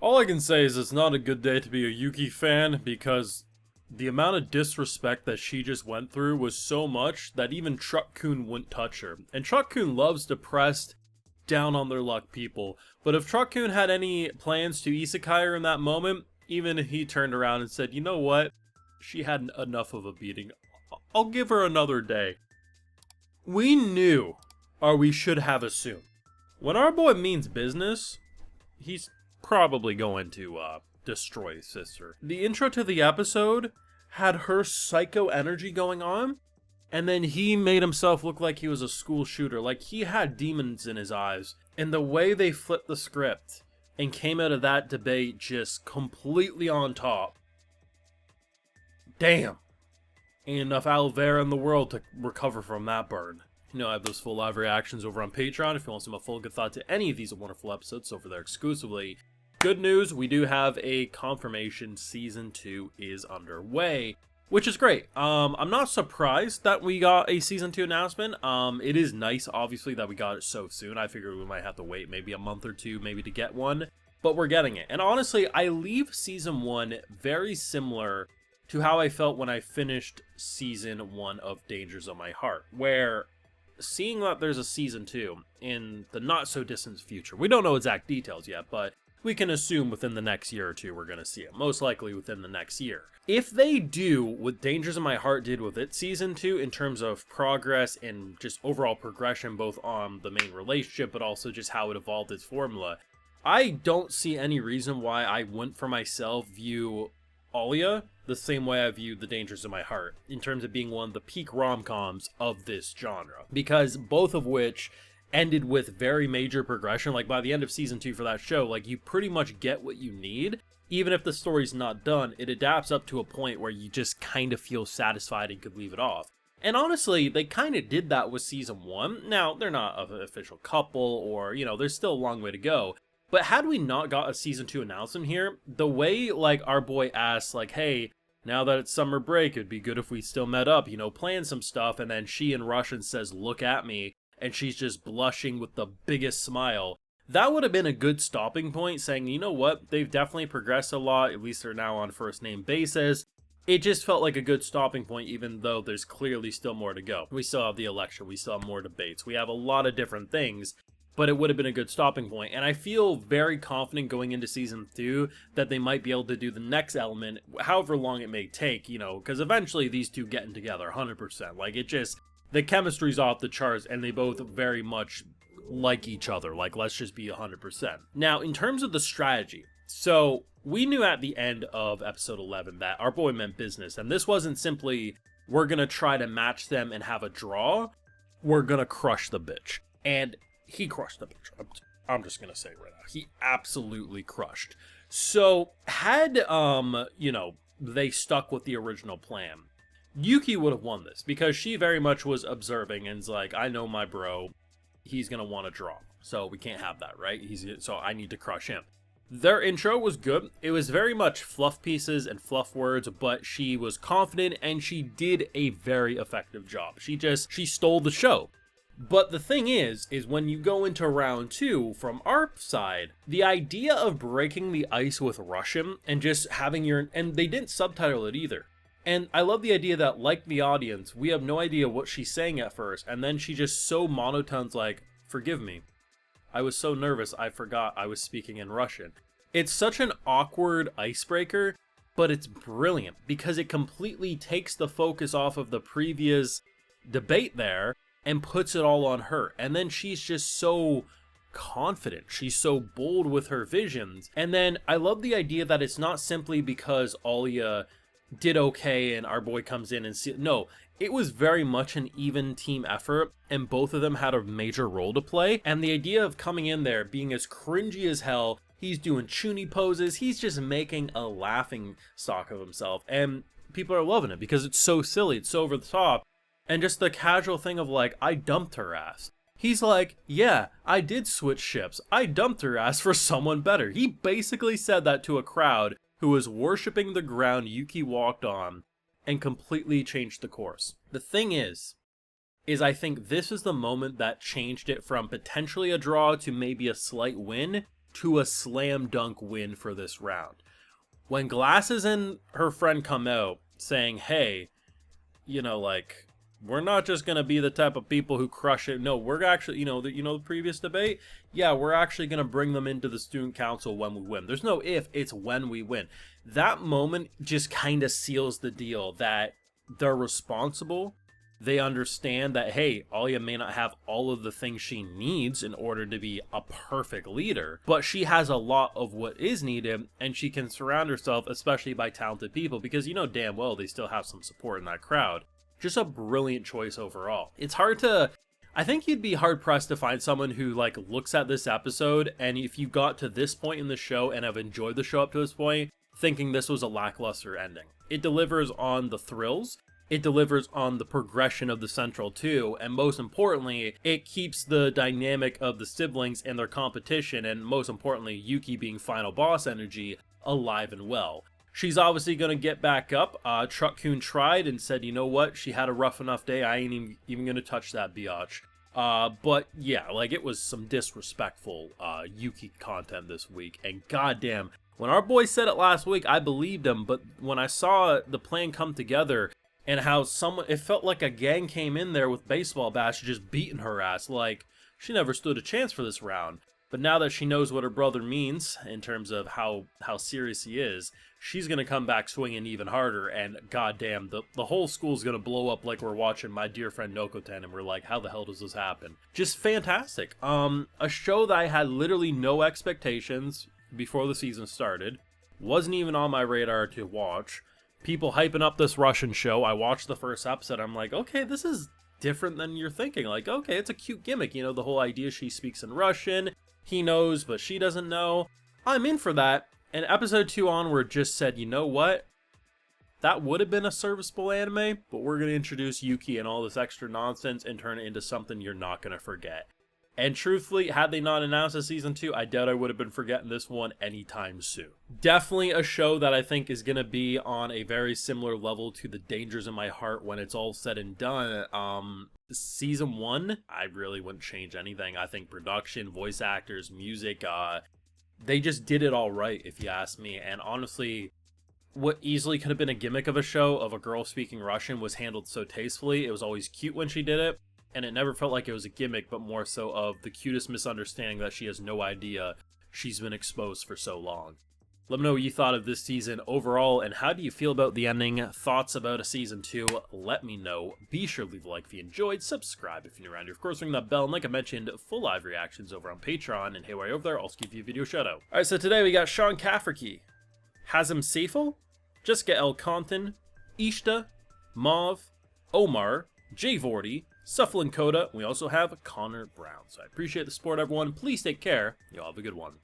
All I can say is it's not a good day to be a Yuki fan because the amount of disrespect that she just went through was so much that even Truck-kun wouldn't touch her. And Truck-kun loves depressed, down on their luck people. But if Truck-kun had any plans to isekai her in that moment, even if he turned around and said, you know what, she had enough of a beating, I'll give her another day. We knew, or we should have assumed, when our boy means business, he's probably going to destroy his sister. The intro to the episode had her psycho energy going on, and then he made himself look like he was a school shooter, like he had demons in his eyes. And the way they flipped the script and came out of that debate just completely on top. Damn. Ain't enough aloe vera in the world to recover from that burn. You know, I have those full live reactions over on Patreon if you want to see my full good thought to any of these wonderful episodes over there exclusively. Good news, we do have a confirmation season 2 is underway, which is great. I'm not surprised that we got a season 2 announcement. It is nice, obviously, that we got it so soon. I figured we might have to wait maybe a month or two maybe to get one, but we're getting it. And honestly, I leave season 1 very similar to how I felt when I finished season 1 of Dangers of My Heart, where seeing that there's a season 2 in the not so distant future, we don't know exact details yet, but we can assume within the next year or two we're going to see it, most likely within the next year. If they do what Dangers of My Heart did with its season 2 in terms of progress and just overall progression both on the main relationship but also just how it evolved its formula, I don't see any reason why I wouldn't for myself view Alya the same way I view The Dangers of My Heart in terms of being one of the peak rom-coms of this genre, because both of which ended with very major progression. Like by the end of season 2 for that show, like you pretty much get what you need. Even if the story's not done, it adapts up to a point where you just kind of feel satisfied and could leave it off. And honestly, they kind of did that with season 1. Now, they're not an official couple or, you know, there's still a long way to go. But had we not got a season 2 announcement here, the way like our boy asks like, hey, now that it's summer break, it'd be good if we still met up, you know, plan some stuff. And then she in Russian says, look at me. And she's just blushing with the biggest smile. That would have been a good stopping point, saying, you know what, they've definitely progressed a lot, at least they're now on first name basis. It just felt like a good stopping point, even though there's clearly still more to go. We still have the election, we still have more debates, we have a lot of different things, but it would have been a good stopping point. And I feel very confident going into season 2 that they might be able to do the next element, however long it may take, you know, because eventually these two getting together, 100%. Like, it just, the chemistry's off the charts, and they both very much like each other. Like, let's just be 100%. Now, in terms of the strategy, so we knew at the end of episode 11 that our boy meant business, and this wasn't simply, we're gonna try to match them and have a draw, we're gonna crush the bitch. And he crushed the bitch. I'm just gonna say right now, he absolutely crushed. So, had, you know, they stuck with the original plan, Yuki would have won this, because she very much was observing and's like, I know my bro, he's gonna want to draw, so we can't have that, right? So I need to crush him. Their intro was good. It was very much fluff pieces and fluff words, but she was confident and she did a very effective job. She stole the show. But the thing is when you go into round 2 from our side, the idea of breaking the ice with Russian and just having and they didn't subtitle it either. And I love the idea that, like the audience, we have no idea what she's saying at first, and then she just so monotones like, forgive me, I was so nervous I forgot I was speaking in Russian. It's such an awkward icebreaker, but it's brilliant, because it completely takes the focus off of the previous debate there, and puts it all on her. And then she's just so confident, she's so bold with her visions. And then I love the idea that it's not simply because Alya did okay and our boy comes in and no, it was very much an even team effort, and both of them had a major role to play. And the idea of coming in there being as cringy as hell, he's doing chuny poses, he's just making a laughing stock of himself, and people are loving it because it's so silly, it's so over the top. And just the casual thing of like, I dumped her ass. He's like, yeah, I did switch ships, I dumped her ass for someone better. He basically said that to a crowd who was worshipping the ground Yuki walked on, and completely changed the course. The thing is I think this is the moment that changed it from potentially a draw to maybe a slight win to a slam dunk win for this round. When Glasses and her friend come out saying, hey, you know, like, we're not just going to be the type of people who crush it. No, we're actually, the previous debate? Yeah, we're actually going to bring them into the student council when we win. There's no if, it's when we win. That moment just kind of seals the deal that they're responsible. They understand that, hey, Alya may not have all of the things she needs in order to be a perfect leader, but she has a lot of what is needed, and she can surround herself, especially by talented people, because you know damn well they still have some support in that crowd. Just a brilliant choice overall. It's hard to... I think you'd be hard-pressed to find someone who, like, looks at this episode, and if you got to this point in the show and have enjoyed the show up to this point, thinking this was a lackluster ending. It delivers on the thrills, it delivers on the progression of the Central 2, and most importantly, it keeps the dynamic of the siblings and their competition, and most importantly, Yuki being final boss energy, alive and well. She's obviously going to get back up. Truck-kun tried and said, you know what, she had a rough enough day, I ain't even going to touch that biatch. But yeah, like, it was some disrespectful Yuki content this week, and goddamn, when our boy said it last week, I believed him, but when I saw the plan come together, and how it felt like a gang came in there with baseball bats just beating her ass, like, she never stood a chance for this round. But now that she knows what her brother means, in terms of how serious he is, she's going to come back swinging even harder, and goddamn, the whole school's going to blow up like we're watching My Dear Friend Nokoten, and we're like, how the hell does this happen? Just fantastic. A show that I had literally no expectations before the season started, wasn't even on my radar to watch. People hyping up this Russian show. I watched the first episode. I'm like, okay, this is different than you're thinking. Like, okay, it's a cute gimmick. You know, the whole idea she speaks in Russian. He knows, but she doesn't know. I'm in for that. And episode 2 onward just said, you know what? That would have been a serviceable anime, but we're going to introduce Yuki and all this extra nonsense and turn it into something you're not going to forget. And truthfully, had they not announced a season 2, I doubt I would have been forgetting this one anytime soon. Definitely a show that I think is going to be on a very similar level to The Dangers in My Heart when it's all said and done. Season 1, I really wouldn't change anything. I think production, voice actors, music, they just did it all right, if you ask me. And honestly, what easily could have been a gimmick of a show of a girl speaking Russian was handled so tastefully. It was always cute when she did it. And it never felt like it was a gimmick, but more so of the cutest misunderstanding that she has no idea she's been exposed for so long. Let me know what you thought of this season overall, and how do you feel about the ending? Thoughts about a season 2? Let me know. Be sure to leave a like if you enjoyed, subscribe if you're new around here. Of course, ring that bell, and like I mentioned, full live reactions over on Patreon, and hey, while you're over there, I'll also give you a video shout out. Alright, so today we got Sean Cafferkey, Hazem Seifel, Jessica L. Compton, Ishta, Mauve, Omar, Jay Vorty, Sufflin Coda. We also have Connor Brown. So I appreciate the support, everyone. Please take care. Y'all have a good one.